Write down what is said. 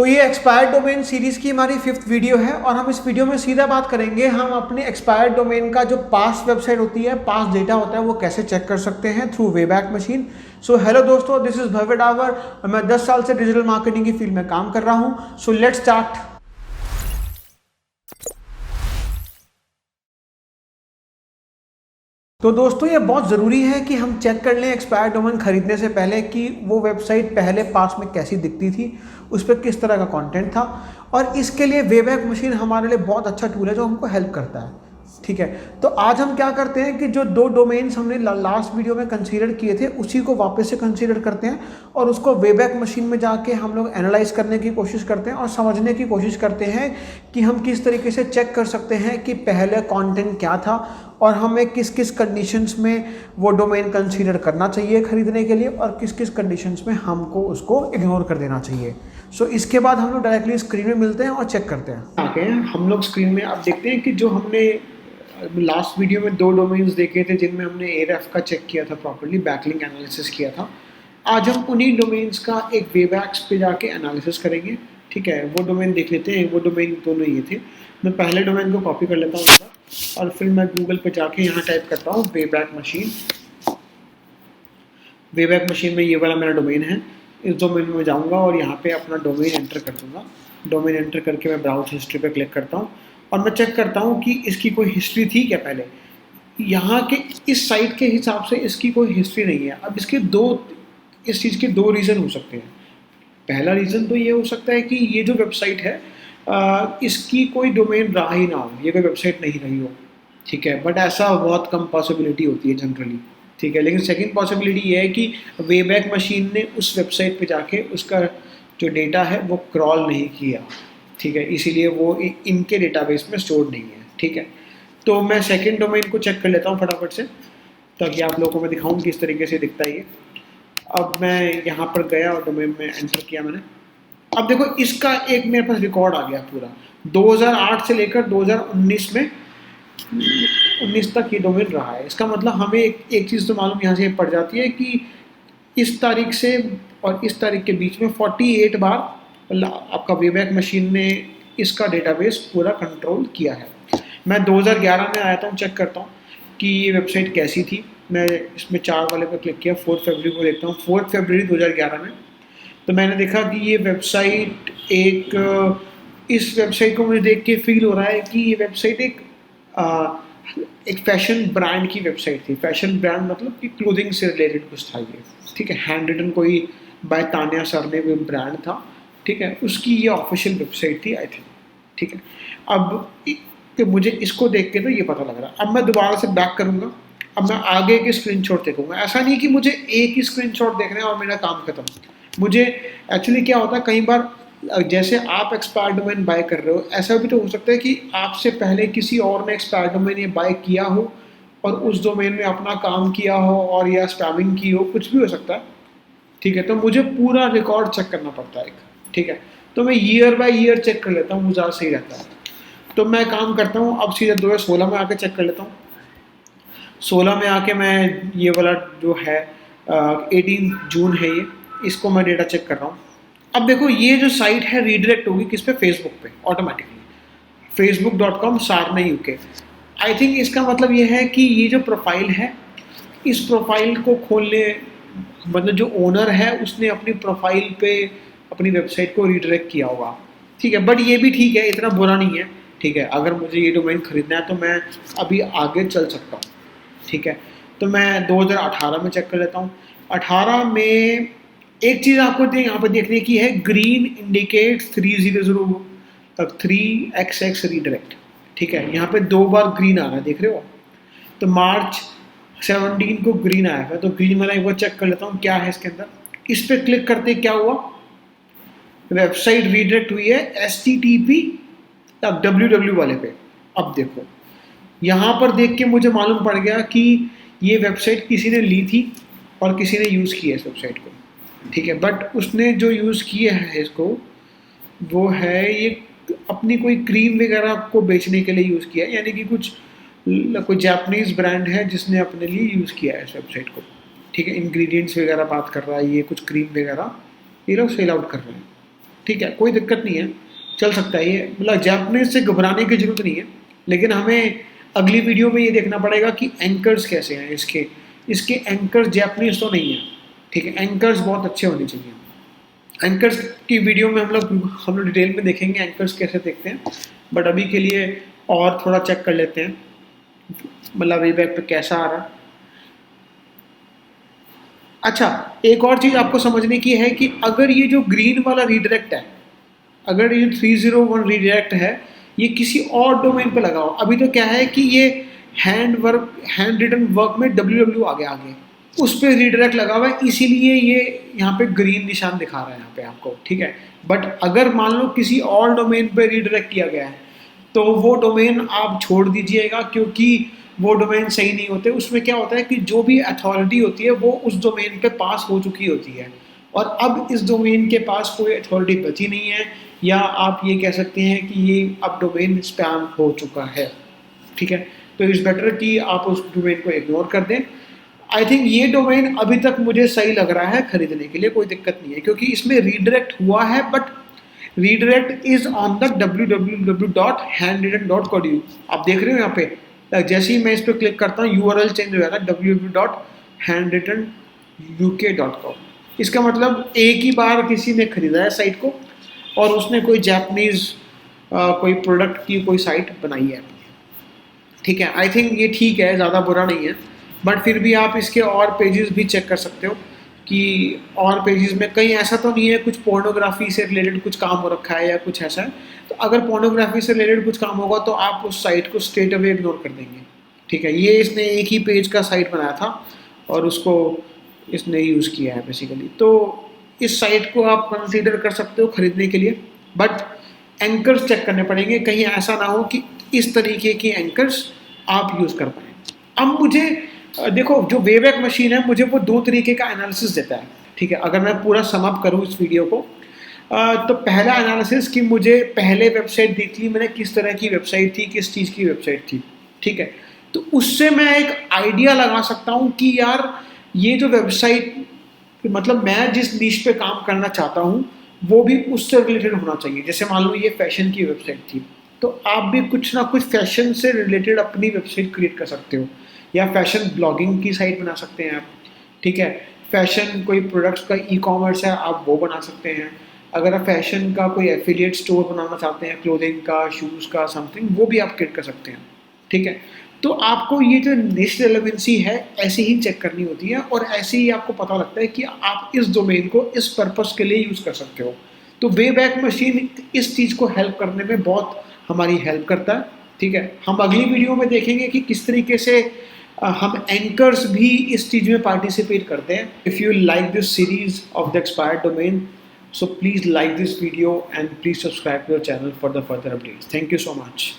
तो ये expired domain series की हमारी 5th वीडियो है और हम इस वीडियो में सीधा बात करेंगे हम अपने एक्सपायर्ड डोमेन का जो पास्ट वेबसाइट होती है, पास्ट डेटा होता है, वो कैसे चेक कर सकते हैं through Wayback machine. So hello दोस्तों, दिस इज भव्य डावर और मैं 10 साल से डिजिटल मार्केटिंग की फील्ड में काम कर रहा हूँ। So let's start. तो दोस्तों, ये बहुत ज़रूरी है कि हम चेक कर लें एक्सपायर्ड डोमेन खरीदने से पहले कि वो वेबसाइट पहले पास में कैसी दिखती थी, उस पर किस तरह का कंटेंट था। और इसके लिए वेबैक मशीन हमारे लिए बहुत अच्छा टूल है जो हमको हेल्प करता है। ठीक है, तो आज हम क्या करते हैं कि जो 2 डोमेन्स हमने लास्ट वीडियो में कंसीडर किए थे उसी को वापस से कंसीडर करते हैं और उसको वेबैक मशीन में जाके हम लोग एनालाइज करने की कोशिश करते हैं और समझने की कोशिश करते हैं कि हम किस तरीके से चेक कर सकते हैं कि पहले कंटेंट क्या था और हमें किस किस कंडीशंस में वो डोमेन कंसीडर करना चाहिए खरीदने के लिए और किस किस कंडीशंस में हमको उसको इग्नोर कर देना चाहिए। सो इसके बाद हम लोग डायरेक्टली स्क्रीन में मिलते हैं और चेक करते हैं। आके हम लोग स्क्रीन में अब देखते हैं कि जो हमने लास्ट वीडियो में 2 डोमेन्स देखे थे जिनमें हमने एरेफ का चेक किया था, प्रॉपर्ली बैकलिंक एनालिसिस किया था। आज हम उन्हीं डोमेन्स का एक वेबैक्स पे जाके एनालिसिस करेंगे। ठीक है, वो डोमेन देख लेते हैं। वो डोमेन दोनों ये थे। मैं पहले डोमेन को कॉपी कर लेता हूँ उसका और फिर मैं गूगल पे जाके यहाँ टाइप करता हूँ वेबैक मशीन। वेबैक मशीन में ये वाला मेरा डोमेन है। इस डोमेन में जाऊँगा और यहाँ पे अपना डोमेन एंटर कर दूँगा। डोमेन एंटर करके मैं ब्राउज हिस्ट्री पे क्लिक करता हूँ और मैं चेक करता हूँ कि इसकी कोई हिस्ट्री थी क्या पहले। यहाँ के इस साइट के हिसाब से इसकी कोई हिस्ट्री नहीं है। अब इस चीज़ के 2 रीज़न हो सकते हैं। पहला रीज़न तो ये हो सकता है कि ये जो वेबसाइट है इसकी कोई डोमेन रहा ही ना हो, ये कोई वेबसाइट नहीं रही हो। ठीक है, बट ऐसा बहुत कम पॉसिबिलिटी होती है जनरली। ठीक है, लेकिन सेकंड पॉसिबिलिटी ये है कि वेबैक मशीन ने उस वेबसाइट पे जाके उसका जो डेटा है वो क्रॉल नहीं किया। ठीक है, इसीलिए वो इनके डेटाबेस में स्टोर नहीं है। ठीक है, तो मैं सेकंड डोमेन को चेक कर लेता हूँ फटाफट से ताकि आप लोगों को मैं दिखाऊँ किस तरीके से दिखता है ये। अब मैं यहाँ पर गया और डोमेन में एंटर किया मैंने। अब देखो, इसका एक मेरे पास रिकॉर्ड आ गया पूरा 2008 से लेकर 2019 में 19 तक ये डोमेन रहा है। इसका मतलब हमें एक चीज़ तो मालूम यहाँ से पड़ जाती है कि इस तारीख से और इस तारीख के बीच में 48 बार आपका वेबैक मशीन ने इसका डेटाबेस पूरा कंट्रोल किया है। मैं 2011 में आया था, चेक करता हूँ कि ये वेबसाइट कैसी थी। मैं इसमें 4 वाले पर क्लिक किया, 4 फरवरी को देखता हूँ। 4 फरवरी 2011 में तो मैंने देखा कि ये वेबसाइट इस वेबसाइट को मुझे देख के फील हो रहा है कि ये वेबसाइट एक फैशन ब्रांड की वेबसाइट थी। फैशन ब्रांड मतलब कि क्लोथिंग से रिलेटेड कुछ था ये। ठीक है, हैंड रिटन कोई बाय तानिया सर ने कोई ब्रांड था। ठीक है, उसकी ये ऑफिशियल वेबसाइट थी आई थिंक। ठीक है, अब मुझे इसको देख के तो ये पता लग रहा है। अब मैं दोबारा से बैक करूँगा। अब मैं आगे के स्क्रीनशॉट देखूंगा। ऐसा नहीं कि मुझे एक ही स्क्रीनशॉट देखना है और मेरा काम खत्म। मुझे एक्चुअली क्या होता है, कई बार जैसे आप एक्सपायर्ड डोमेन बाय कर रहे हो, ऐसा भी तो हो सकता है कि आपसे पहले किसी और ने एक्सपायर्ड डोमेन ये बाय किया हो और उस डोमेन में अपना काम किया हो और या स्पैमिंग की हो, कुछ भी हो सकता है। ठीक है, तो मुझे पूरा रिकॉर्ड चेक करना पड़ता है। ठीक है, तो मैं ईयर बाय ईयर चेक कर लेता हूँ, वो ज़्यादा सही रहता है। तो मैं काम करता हूँ, अब सीधा 2016 में आके चेक कर लेता हूँ। 16 में आके मैं ये वाला जो है 18 जून है ये, इसको मैं डेटा चेक कर रहा हूँ। अब देखो, ये जो साइट है रीडायरेक्ट होगी किस पे, फेसबुक पे ऑटोमेटिकली, facebook.com/sarna.uk। आई थिंक इसका मतलब ये है कि ये जो प्रोफाइल है, इस प्रोफाइल को खोलने मतलब जो ओनर है उसने अपनी प्रोफाइल पे अपनी वेबसाइट को रीडायरेक्ट किया होगा। ठीक है, बट ये भी ठीक है, इतना बुरा नहीं है। ठीक है, अगर मुझे ये डोमेन खरीदना है तो मैं अभी आगे चल सकता हूँ। ठीक है, तो मैं 2018 में चेक कर लेता हूँ। 18 में एक चीज़ आपको यहाँ पर देखने की है, ग्रीन इंडिकेट्स 3xx रीडायरेक्ट। ठीक है, यहाँ पे 2 बार ग्रीन आ रहा है, देख रहे हो। तो मार्च 17 को ग्रीन आया था, तो ग्रीन वाला एक बार चेक कर लेता हूँ क्या है इसके अंदर। इस पर क्लिक करते क्या हुआ, वेबसाइट रीडायरेक्ट हुई है HTTP www वाले पे। अब देखो, यहाँ पर देख के मुझे मालूम पड़ गया कि ये वेबसाइट किसी ने ली थी और किसी ने यूज़ किया इस वेबसाइट को। ठीक है, बट उसने जो यूज़ किया है इसको, वो है ये अपनी कोई क्रीम वगैरह को बेचने के लिए यूज़ किया है, यानी कि कोई जापानीज़ ब्रांड है जिसने अपने लिए यूज़ किया है इस वेबसाइट को। ठीक है, इंग्रेडिएंट्स वगैरह बात कर रहा है, ये कुछ क्रीम वगैरह ये लोग सेल आउट कर रहे हैं। ठीक है, कोई दिक्कत नहीं है, चल सकता है ये, मतलब जापानीज से घबराने की जरूरत नहीं है। लेकिन हमें अगली वीडियो में ये देखना पड़ेगा कि एंकर्स कैसे हैं इसके। इसके एंकर्स जापानीज तो नहीं है, ठीक है, एंकर्स बहुत अच्छे होने चाहिए। एंकर्स की वीडियो में हम लोग डिटेल में देखेंगे एंकर्स कैसे देखते हैं, बट अभी के लिए और थोड़ा चेक कर लेते हैं मतलब वेबैक पे कैसा आ रहा है। अच्छा, एक और चीज़ आपको समझने की है कि अगर ये जो ग्रीन वाला रीडायरेक्ट है, अगर ये 301 रीडायरेक्ट है, ये किसी और डोमेन पे लगा हो, अभी तो क्या है कि ये हैंड रिटन वर्क में www आ गया आगे, उस पर रीडायरेक्ट लगा हुआ है, इसीलिए ये यहाँ पे ग्रीन निशान दिखा रहा है यहाँ पे आपको, ठीक है। बट अगर मान लो किसी और डोमेन पे रीडायरेक्ट किया गया है, तो वो डोमेन आप छोड़ दीजिएगा, क्योंकि वो डोमेन सही नहीं होते। उसमें क्या होता है कि जो भी अथॉरिटी होती है वो उस डोमेन पे पास हो चुकी होती है, और अब इस डोमेन के पास कोई अथॉरिटी बची नहीं है, या आप ये कह सकते हैं कि ये अब डोमेन स्पैम हो चुका है, ठीक है। तो इट्स बेटर कि आप उस डोमेन को इग्नोर कर दें। आई थिंक ये डोमेन अभी तक मुझे सही लग रहा है खरीदने के लिए, कोई दिक्कत नहीं है, क्योंकि इसमें रीडायरेक्ट हुआ है, but redirect is on the www.handwritten.co.uk। आप देख रहे हो यहाँ पे, जैसे ही मैं इस पर क्लिक करता हूँ यूआरएल चेंज हो जाता है www.handwrittenuk.com। इसका मतलब एक ही बार किसी ने खरीदा है साइट को, और उसने कोई जापानीज कोई प्रोडक्ट की कोई साइट बनाई है, ठीक है। आई थिंक ये ठीक है, ज़्यादा बुरा नहीं है, बट फिर भी आप इसके और पेजेस भी चेक कर सकते हो कि और पेजेस में कहीं ऐसा तो नहीं है कुछ पोर्नोग्राफी से रिलेटेड कुछ काम हो रखा है या कुछ ऐसा है। तो अगर पोर्नोग्राफी से रिलेटेड कुछ काम होगा तो आप उस साइट को स्ट्रेट अवे इग्नोर कर देंगे, ठीक है। ये इसने एक ही पेज का साइट बनाया था और उसको इसने यूज़ किया है बेसिकली, तो इस साइट को आप कंसीडर कर सकते हो खरीदने के लिए, बट एंकर्स चेक करने पड़ेंगे, कहीं ऐसा ना हो कि इस तरीके की एंकर्स आप यूज़ कर पाएँ। अब मुझे देखो, जो वेबैक मशीन है मुझे वो दो तरीके का एनालिसिस देता है, ठीक है। अगर मैं पूरा सम अप करूँ इस वीडियो को, तो पहला एनालिसिस कि मुझे पहले वेबसाइट देख ली मैंने, किस तरह की वेबसाइट थी, किस चीज़ की वेबसाइट थी, ठीक है। तो उससे मैं एक आइडिया लगा सकता हूँ कि यार ये जो वेबसाइट, मतलब मैं जिस नीश पे काम करना चाहता हूँ वो भी उससे रिलेटेड होना चाहिए। जैसे मान लो ये फैशन की वेबसाइट थी, तो आप भी कुछ ना कुछ फैशन से रिलेटेड अपनी वेबसाइट क्रिएट कर सकते हो, या फैशन ब्लॉगिंग की साइट बना सकते हैं आप, ठीक है। फैशन कोई प्रोडक्ट्स का ई कॉमर्स है, आप वो बना सकते हैं। अगर आप फैशन का कोई एफिलिएट स्टोर बनाना चाहते हैं, क्लोथिंग का, शूज़ का, समथिंग, वो भी आप क्रिएट कर सकते हैं, ठीक है। तो आपको ये जो निश रेलेवेंसी है ऐसे ही चेक करनी होती है, और ऐसे ही आपको पता लगता है कि आप इस डोमेन को इस पर्पस के लिए यूज़ कर सकते हो। तो वेबैक मशीन इस चीज़ को हेल्प करने में बहुत हमारी हेल्प करता है, ठीक है। हम अगली वीडियो में देखेंगे कि किस तरीके से हम एंकर्स भी इस चीज़ में पार्टिसिपेट करते हैं। If you like this series of the expired domain, so please like this video and please subscribe to the channel for the further updates. Thank you so much.